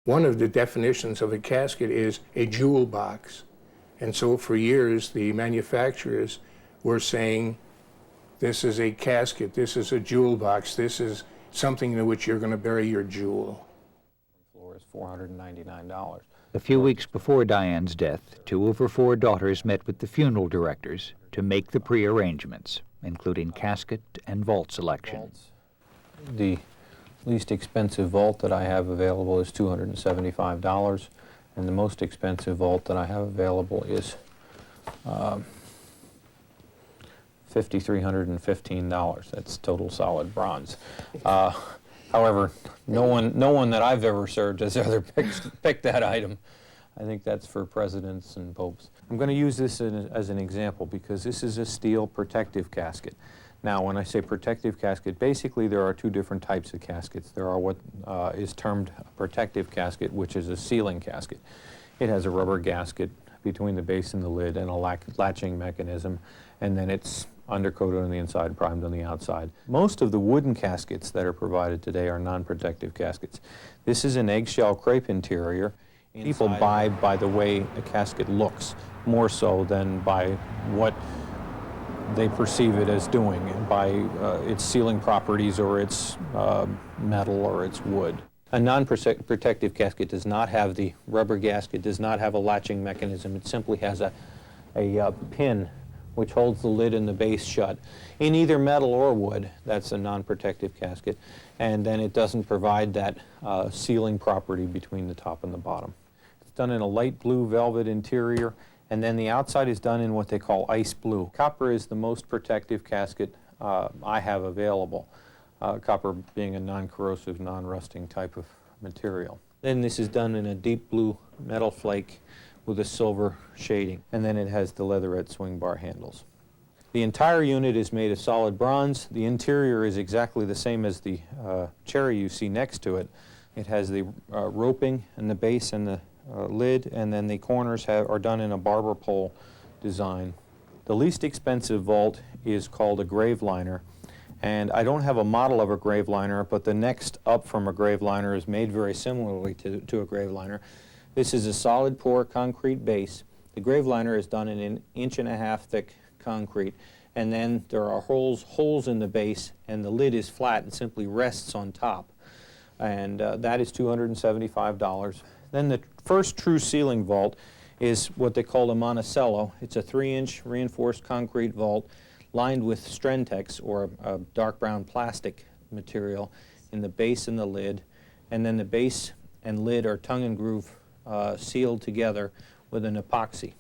One of the definitions of a casket is a jewel box. And so for years, the manufacturers were saying, this is a casket, this is a jewel box, this is something in which you're going to bury your jewel. The floor is $499. A few weeks before Diane's death, 2 of her 4 daughters met with the funeral directors to make the pre-arrangements, including casket and vault selection. The least expensive vault that I have available is $275, and the most expensive vault that I have available is $5,315. That's total solid bronze. However, no one that I've ever served has ever picked that item. I think that's for presidents and popes. I'm going to use this as an example because this is a steel protective casket. Now, when I say protective casket, basically there are 2 different types of caskets. There are what is termed a protective casket, which is a sealing casket. It has a rubber gasket between the base and the lid and a latching mechanism, and then it's undercoated on the inside, primed on the outside. Most of the wooden caskets that are provided today are non-protective caskets. This is an eggshell crepe interior. People buy by the way a casket looks, more so than by what they perceive it as doing, by its sealing properties or its metal or its wood. A non-protective casket does not have the rubber gasket, does not have a latching mechanism. It simply has a pin which holds the lid and the base shut in either metal or wood. That's a non-protective casket. And then it doesn't provide that sealing property between the top and the bottom. It's done in a light blue velvet interior, and then the outside is done in what they call ice blue. Copper is the most protective casket I have available, copper being a non-corrosive, non-rusting type of material. Then this is done in a deep blue metal flake with a silver shading, and then it has the leatherette swing bar handles. The entire unit is made of solid bronze. The interior is exactly the same as the cherry you see next to it. It has the roping and the base and the lid, and then the corners are done in a barber pole design. The least expensive vault is called a grave liner, and I don't have a model of a grave liner, but the next up from a grave liner is made very similarly to a grave liner. This is a solid pour concrete base. The grave liner is done in 1.5 inch thick concrete, and then there are holes in the base, and the lid is flat and simply rests on top. And that is $275. Then the first true ceiling vault is what they call a Monticello. It's a 3-inch reinforced concrete vault lined with Strentex, or a dark brown plastic material, in the base and the lid. And then the base and lid are tongue and groove sealed together with an epoxy.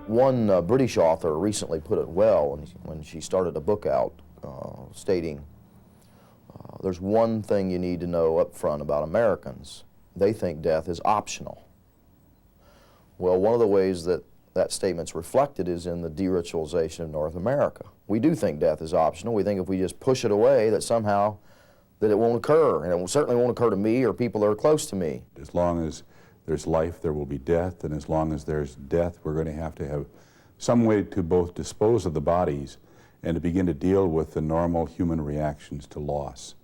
One British author recently put it well when she started a book out, stating, there's one thing you need to know up front about Americans. They think death is optional. Well, one of the ways that that statement's reflected is in the de-ritualization of North America. We do think death is optional. We think if we just push it away, that somehow that it won't occur, and it certainly won't occur to me or people that are close to me. As long as there's life, there will be death, and as long as there's death, we're going to have some way to both dispose of the bodies and to begin to deal with the normal human reactions to loss.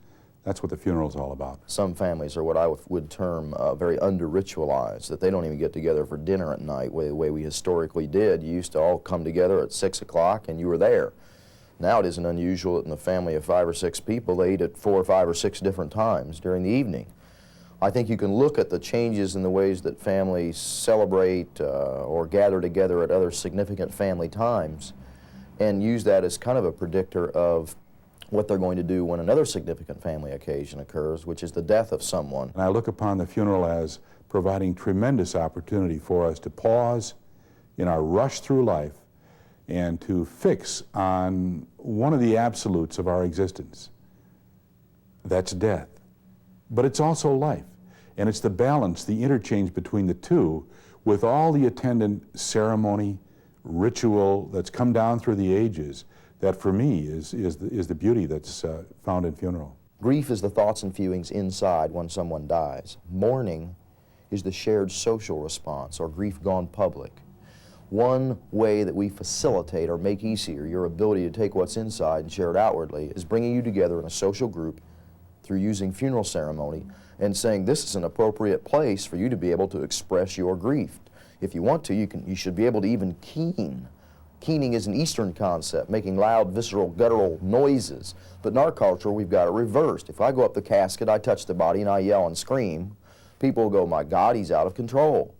That's what the funeral is all about. Some families are what I would term very under-ritualized, that they don't even get together for dinner at night the way we historically did. You used to all come together at 6 o'clock and you were there. Now it isn't unusual that in a family of 5 or 6 people, they eat at 4 or 5 or 6 different times during the evening. I think you can look at the changes in the ways that families celebrate or gather together at other significant family times and use that as kind of a predictor of what they're going to do when another significant family occasion occurs, which is the death of someone. And I look upon the funeral as providing tremendous opportunity for us to pause in our rush through life and to fix on one of the absolutes of our existence. That's death. But it's also life. And it's the balance, the interchange between the two, with all the attendant ceremony, ritual that's come down through the ages that for me is the beauty that's found in funeral. Grief is the thoughts and feelings inside when someone dies. Mourning is the shared social response, or grief gone public. One way that we facilitate or make easier your ability to take what's inside and share it outwardly is bringing you together in a social group through using funeral ceremony and saying this is an appropriate place for you to be able to express your grief. If you want to, you should be able to even keen. Keening is an Eastern concept, making loud, visceral, guttural noises. But in our culture, we've got it reversed. If I go up the casket, I touch the body, and I yell and scream, people will go, my God, he's out of control.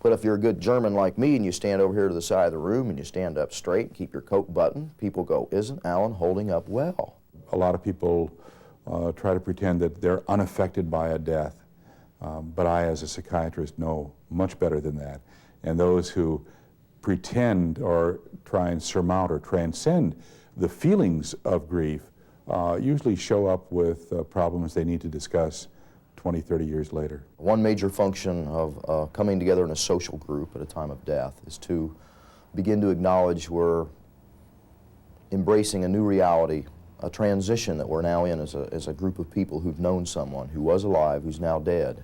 But if you're a good German like me and you stand over here to the side of the room and you stand up straight and keep your coat buttoned, people go, isn't Alan holding up well? A lot of people try to pretend that they're unaffected by a death, but I, as a psychiatrist, know much better than that. And those who pretend or try and surmount or transcend the feelings of grief usually show up with problems they need to discuss 20, 30 years later. One major function of coming together in a social group at a time of death is to begin to acknowledge we're embracing a new reality, a transition that we're now in as a group of people who've known someone who was alive, who's now dead.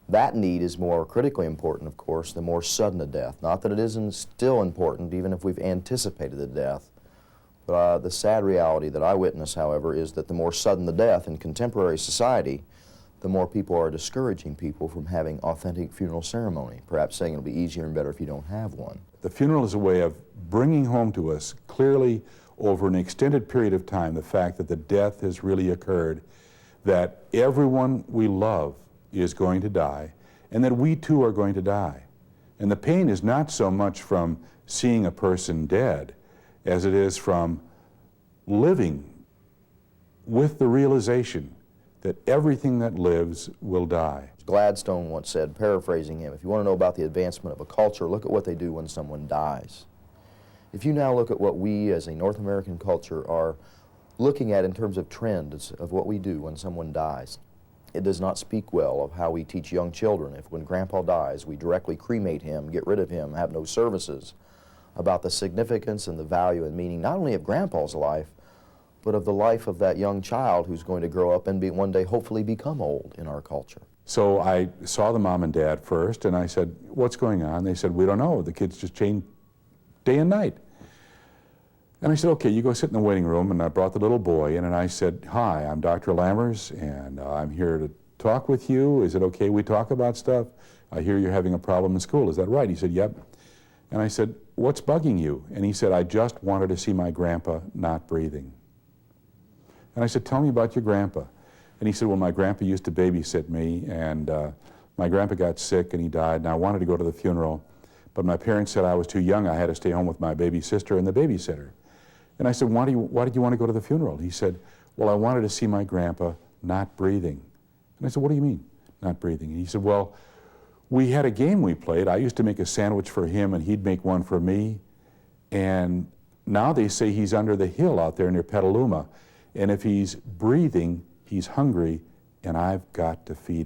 That need is more critically important, of course, the more sudden a death. Not that it isn't still important, even if we've anticipated the death. But the sad reality that I witness, however, is that the more sudden the death in contemporary society, the more people are discouraging people from having authentic funeral ceremony, perhaps saying it'll be easier and better if you don't have one. The funeral is a way of bringing home to us clearly over an extended period of time the fact that the death has really occurred, that everyone we love is going to die, and that we too are going to die. And the pain is not so much from seeing a person dead as it is from living with the realization that everything that lives will die. Gladstone once said, paraphrasing him, if you want to know about the advancement of a culture, look at what they do when someone dies. If you now look at what we as a North American culture are looking at in terms of trends of what we do when someone dies, it does not speak well of how we teach young children. If when Grandpa dies, we directly cremate him, get rid of him, have no services, about the significance and the value and meaning not only of Grandpa's life, but of the life of that young child who's going to grow up and one day hopefully become old in our culture. So I saw the mom and dad first, and I said, what's going on? They said, we don't know. The kids just change day and night. And I said, okay, you go sit in the waiting room, and I brought the little boy in, and I said, hi, I'm Dr. Lammers, and I'm here to talk with you. Is it okay we talk about stuff? I hear you're having a problem in school. Is that right? He said, yep. And I said, what's bugging you? And he said, I just wanted to see my grandpa not breathing. And I said, tell me about your grandpa. And he said, well, my grandpa used to babysit me, and my grandpa got sick and he died, and I wanted to go to the funeral, but my parents said I was too young. I had to stay home with my baby sister and the babysitter. And I said, why did you want to go to the funeral? He said, well, I wanted to see my grandpa not breathing. And I said, what do you mean, not breathing? And he said, well, we had a game we played. I used to make a sandwich for him, and he'd make one for me. And now they say he's under the hill out there near Petaluma. And if he's breathing, he's hungry, and I've got to feed him.